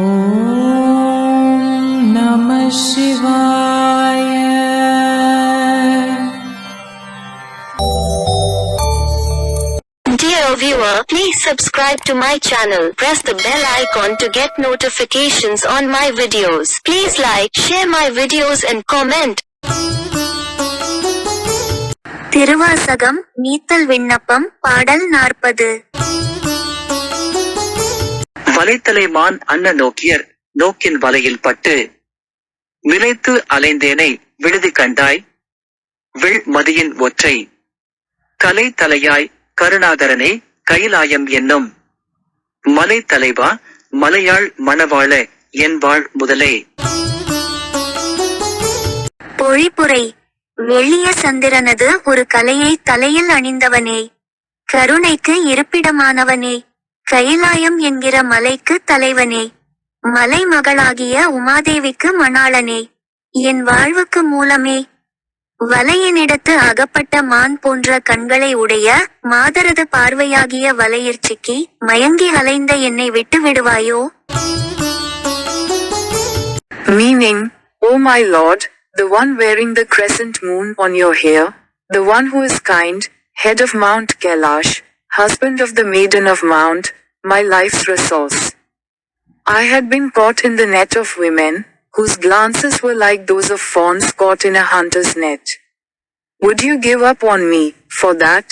ஓம் நம சிவாய. Dear viewer, please subscribe to my channel. Press the bell icon to get notifications on my videos. Please like, share my videos and comment. Thiruvasagam நீத்தல் விண்ணப்பம் பாடல் 40. வலைத்தலைமான் அன்ன நோக்கியர் நோக்கின் வலையில் பட்டு விளைத்து அலைந்தேனை விடுதி கண்டாய் வில் மதியின் ஒற்றை கலை தலையாய் கருணாகரனே கைலாயம் என்னும் மலை தலைவா மலையாள் மணவாள என்பாள் முதலே. பொழிப்புரை. வெள்ளிய சந்திரனது ஒரு கலையை தலையில் அணிந்தவனே, கருணைக்கு இருப்பிடமானவனே, கைலாயம் என்கிற மலைக்கு தலைவனே, மலை மகளாகிய உமாதேவிக்கு மணாளனே, என் வாழ்வுக்கு மூலமே, வலையினிடத்து அகப்பட்ட மான் போன்ற கண்களை உடைய மாதரது பார்வையாகிய வலையிற் சிக்கி மயங்கி அலைந்த என்னை விட்டு விடுவாயோ? Meaning, O my Lord, the one wearing the crescent moon on your hair, the one who is kind, head of Mount Kailash, husband of the maiden of Mount, my life's resource. I had been caught in the net of women, whose glances were like those of fawns caught in a hunter's net. Would you give up on me, for that?